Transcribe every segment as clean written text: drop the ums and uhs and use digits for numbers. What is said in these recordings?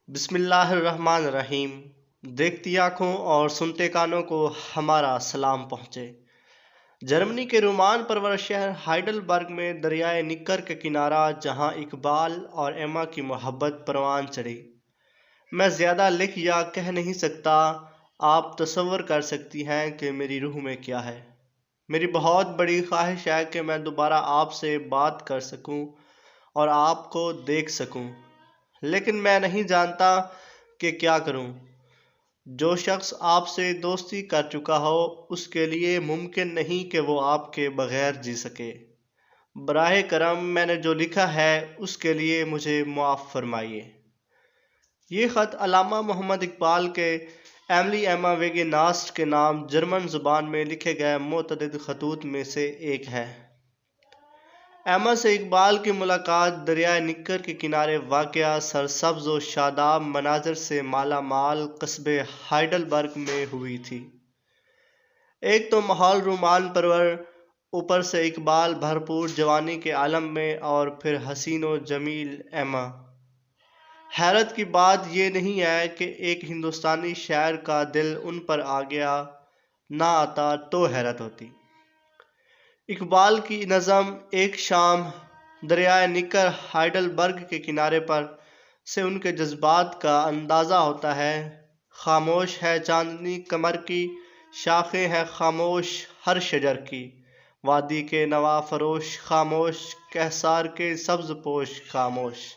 بسم اللہ الرحمن الرحیم۔ دیکھتی آنکھوں اور سنتے کانوں کو ہمارا سلام پہنچے۔ جرمنی کے رومان پرور شہر ہائیڈلبرگ میں دریائے نکر کے کنارہ جہاں اقبال اور ایما کی محبت پروان چڑھی، میں زیادہ لکھ یا کہہ نہیں سکتا۔ آپ تصور کر سکتی ہیں کہ میری روح میں کیا ہے۔ میری بہت بڑی خواہش ہے کہ میں دوبارہ آپ سے بات کر سکوں اور آپ کو دیکھ سکوں، لیکن میں نہیں جانتا کہ کیا کروں۔ جو شخص آپ سے دوستی کر چکا ہو اس کے لیے ممکن نہیں کہ وہ آپ کے بغیر جی سکے۔ براہ کرم میں نے جو لکھا ہے اس کے لیے مجھے معاف فرمائیے۔ یہ خط علامہ محمد اقبال کے ایملی ایما ویگے ناسٹ کے نام جرمن زبان میں لکھے گئے متعدد خطوط میں سے ایک ہے۔ ایما سے اقبال کی ملاقات دریائے نکر کے کنارے واقع سرسبز و شاداب مناظر سے مالا مال قصبے ہائیڈلبرگ میں ہوئی تھی۔ ایک تو ماحول رومان پرور، اوپر سے اقبال بھرپور جوانی کے عالم میں، اور پھر حسین و جمیل ایما۔ حیرت کی بات یہ نہیں ہے کہ ایک ہندوستانی شاعر کا دل ان پر آ گیا، نہ آتا تو حیرت ہوتی۔ اقبال کی نظم ایک شام دریائے نکر ہائیڈلبرگ کے کنارے پر سے ان کے جذبات کا اندازہ ہوتا ہے۔ خاموش ہے چاندنی قمر کی، شاخیں ہیں خاموش ہر شجر کی، وادی کے نوا فروش خاموش، کہسار کے سبز پوش خاموش،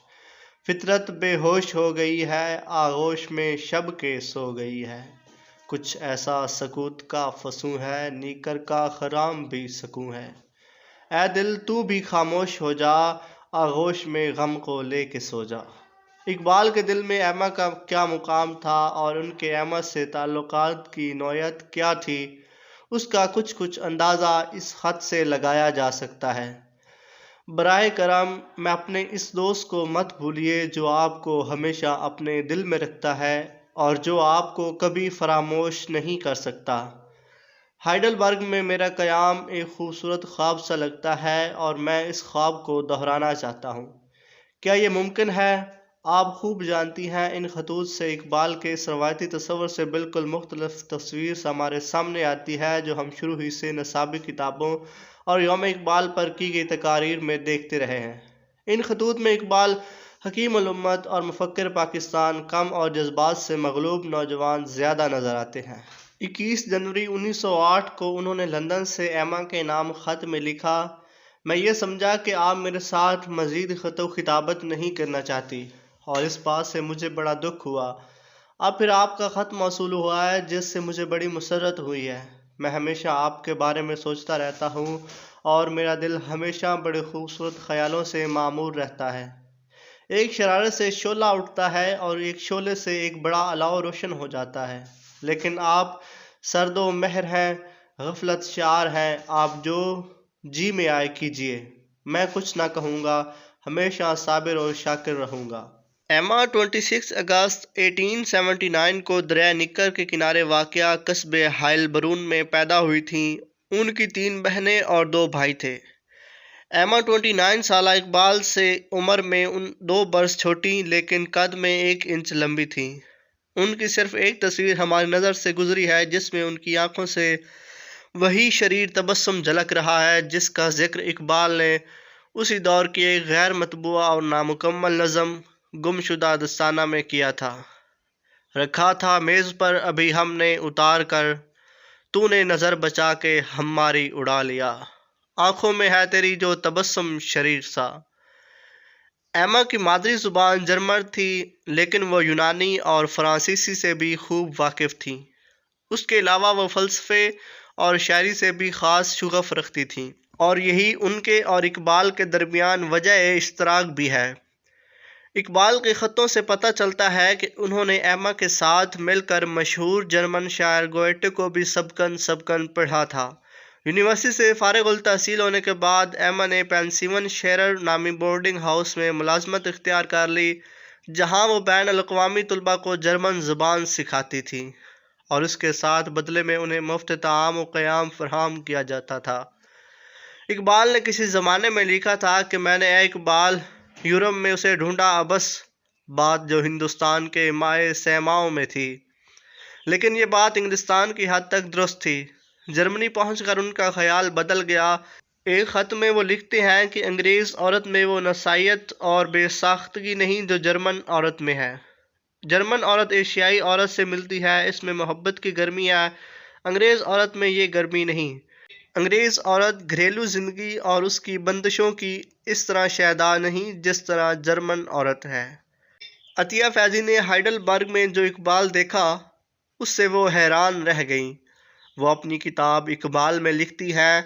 فطرت بے ہوش ہو گئی ہے، آغوش میں شب کے سو گئی ہے۔ کچھ ایسا سکوت کا فسوں ہے، نیکر کا خرام بھی سکوں ہے۔ اے دل تو بھی خاموش ہو جا، آغوش میں غم کو لے کے سو جا۔ اقبال کے دل میں ایما کا کیا مقام تھا اور ان کے ایما سے تعلقات کی نوعیت کیا تھی، اس کا کچھ اندازہ اس خط سے لگایا جا سکتا ہے۔ براہ کرم میں اپنے اس دوست کو مت بھولیے جو آپ کو ہمیشہ اپنے دل میں رکھتا ہے اور جو آپ کو کبھی فراموش نہیں کر سکتا۔ ہائیڈلبرگ میں میرا قیام ایک خوبصورت خواب سا لگتا ہے اور میں اس خواب کو دہرانا چاہتا ہوں۔ کیا یہ ممکن ہے؟ آپ خوب جانتی ہیں ان خطوط سے اقبال کے اس روایتی تصور سے بالکل مختلف تصویر ہمارے سامنے آتی ہے جو ہم شروع ہی سے نصابی کتابوں اور یوم اقبال پر کی گئی تقاریر میں دیکھتے رہے ہیں۔ ان خطوط میں اقبال حکیم الامت اور مفکر پاکستان کم اور جذبات سے مغلوب نوجوان زیادہ نظر آتے ہیں۔ 21 جنوری 1908 کو انہوں نے لندن سے ایما کے نام خط میں لکھا، میں یہ سمجھا کہ آپ میرے ساتھ مزید خط و خطابت نہیں کرنا چاہتی اور اس بات سے مجھے بڑا دکھ ہوا۔ اب پھر آپ کا خط موصول ہوا ہے جس سے مجھے بڑی مسرت ہوئی ہے۔ میں ہمیشہ آپ کے بارے میں سوچتا رہتا ہوں اور میرا دل ہمیشہ بڑے خوبصورت خیالوں سے معمور رہتا ہے۔ ایک شرارت سے شعلہ اٹھتا ہے اور ایک شعلے سے ایک بڑا الاؤ روشن ہو جاتا ہے، لیکن آپ سرد و مہر ہیں، غفلت شعار ہیں، آپ جو جی میں آئے کیجیے، میں کچھ نہ کہوں گا، ہمیشہ صابر اور شاکر رہوں گا۔ ایما 26 اگست 1879 کو دریائے نکر کے کنارے واقع قصبے ہائیڈلبرگ میں پیدا ہوئی تھیں۔ ان کی 3 بہنیں اور 2 بھائی تھے۔ ایما 29 سالہ اقبال سے عمر میں 2 برس چھوٹی لیکن قد میں 1 انچ لمبی تھیں۔ ان کی صرف ایک تصویر ہماری نظر سے گزری ہے جس میں ان کی آنکھوں سے وہی شریر تبسم جھلک رہا ہے جس کا ذکر اقبال نے اسی دور کی ایک غیر مطبوعہ اور نامکمل نظم گمشدہ دستانہ میں کیا تھا۔ رکھا تھا میز پر ابھی ہم نے اتار کر، تو نے نظر بچا کے ہماری اڑا لیا، آنکھوں میں ہے تیری جو تبسم شریر سا۔ ایما کی مادری زبان جرمن تھی لیکن وہ یونانی اور فرانسیسی سے بھی خوب واقف تھی۔ اس کے علاوہ وہ فلسفے اور شاعری سے بھی خاص شغف رکھتی تھیں اور یہی ان کے اور اقبال کے درمیان وجہ اشتراک بھی ہے۔ اقبال کے خطوں سے پتہ چلتا ہے کہ انہوں نے ایما کے ساتھ مل کر مشہور جرمن شاعر گوئٹے کو بھی سبکن پڑھا تھا۔ یونیورسٹی سے فارغ التحصیل ہونے کے بعد ایما نے پینسیون شیرر نامی بورڈنگ ہاؤس میں ملازمت اختیار کر لی جہاں وہ بین الاقوامی طلباء کو جرمن زبان سکھاتی تھیں اور اس کے ساتھ بدلے میں انہیں مفت طعام و قیام فراہم کیا جاتا تھا۔ اقبال نے کسی زمانے میں لکھا تھا کہ میں نے اے اقبال یورپ میں اسے ڈھونڈا ابس بات جو ہندوستان کے مائع سیماؤں میں تھی، لیکن یہ بات انگلستان کی حد تک درست تھی۔ جرمنی پہنچ کر ان کا خیال بدل گیا۔ ایک خط میں وہ لکھتے ہیں کہ انگریز عورت میں وہ نسائیت اور بے ساختگی نہیں جو جرمن عورت میں ہے۔ جرمن عورت ایشیائی عورت سے ملتی ہے، اس میں محبت کی گرمی ہے، انگریز عورت میں یہ گرمی نہیں۔ انگریز عورت گھریلو زندگی اور اس کی بندشوں کی اس طرح شیدا نہیں جس طرح جرمن عورت ہے۔ عطیہ فیضی نے ہائیڈل برگ میں جو اقبال دیکھا اس سے وہ حیران رہ گئیں۔ وہ اپنی کتاب اقبال میں لکھتی ہیں،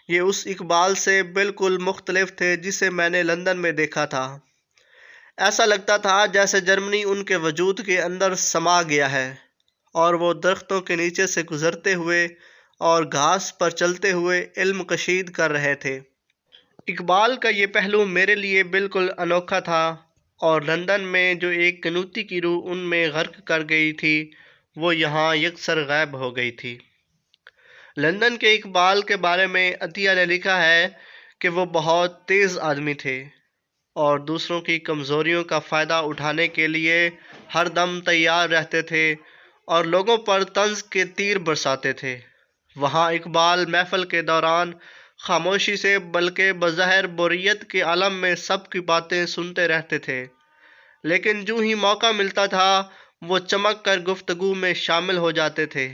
یہ اس اقبال سے بالکل مختلف تھے جسے میں نے لندن میں دیکھا تھا۔ ایسا لگتا تھا جیسے جرمنی ان کے وجود کے اندر سما گیا ہے اور وہ درختوں کے نیچے سے گزرتے ہوئے اور گھاس پر چلتے ہوئے علم کشید کر رہے تھے۔ اقبال کا یہ پہلو میرے لیے بالکل انوکھا تھا، اور لندن میں جو ایک کنوتی کی روح ان میں غرق کر گئی تھی وہ یہاں یکسر غائب ہو گئی تھی۔ لندن کے اقبال کے بارے میں عطیہ نے لکھا ہے کہ وہ بہت تیز آدمی تھے اور دوسروں کی کمزوریوں کا فائدہ اٹھانے کے لیے ہر دم تیار رہتے تھے اور لوگوں پر طنز کے تیر برساتے تھے۔ وہاں اقبال محفل کے دوران خاموشی سے بلکہ بظاہر بوریت کے عالم میں سب کی باتیں سنتے رہتے تھے، لیکن جو ہی موقع ملتا تھا وہ چمک کر گفتگو میں شامل ہو جاتے تھے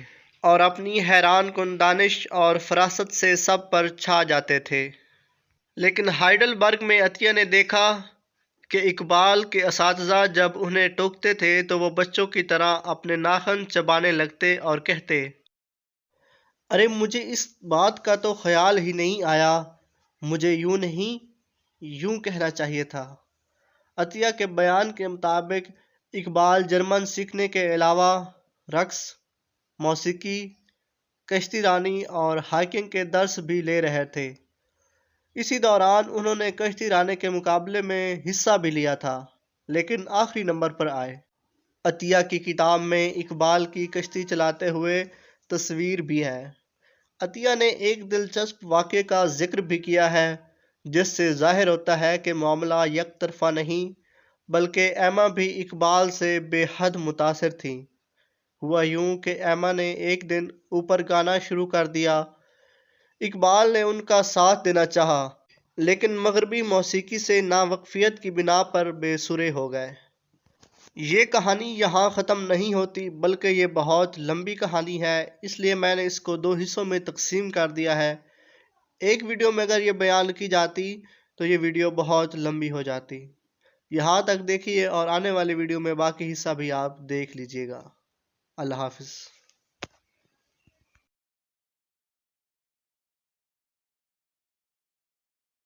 اور اپنی حیران کن دانش اور فراست سے سب پر چھا جاتے تھے۔ لیکن ہائیڈل برگ میں عطیہ نے دیکھا کہ اقبال کے اساتذہ جب انہیں ٹوکتے تھے تو وہ بچوں کی طرح اپنے ناخن چبانے لگتے اور کہتے، ارے مجھے اس بات کا تو خیال ہی نہیں آیا، مجھے یوں نہیں یوں کہنا چاہیے تھا۔ عطیہ کے بیان کے مطابق اقبال جرمن سیکھنے کے علاوہ رقص، موسیقی، کشتی رانی اور ہائکنگ کے درس بھی لے رہے تھے۔ اسی دوران انہوں نے کشتی رانی کے مقابلے میں حصہ بھی لیا تھا، لیکن آخری نمبر پر آئے۔ عطیہ کی کتاب میں اقبال کی کشتی چلاتے ہوئے تصویر بھی ہے۔ عطیہ نے ایک دلچسپ واقعے کا ذکر بھی کیا ہے جس سے ظاہر ہوتا ہے کہ معاملہ یک طرفہ نہیں، بلکہ ایما بھی اقبال سے بے حد متاثر تھیں۔ ہوا یوں کہ ایما نے ایک دن اوپر گانا شروع کر دیا۔ اقبال نے ان کا ساتھ دینا چاہا، لیکن مغربی موسیقی سے ناواقفیت کی بنا پر بے سرے ہو گئے۔ یہ کہانی یہاں ختم نہیں ہوتی بلکہ یہ بہت لمبی کہانی ہے، اس لیے میں نے اس کو 2 حصوں میں تقسیم کر دیا ہے۔ ایک ویڈیو میں اگر یہ بیان کی جاتی تو یہ ویڈیو بہت لمبی ہو جاتی۔ یہاں تک دیکھیے اور آنے والی ویڈیو میں باقی حصہ بھی آپ دیکھ لیجیے گا۔ اللہ حافظ۔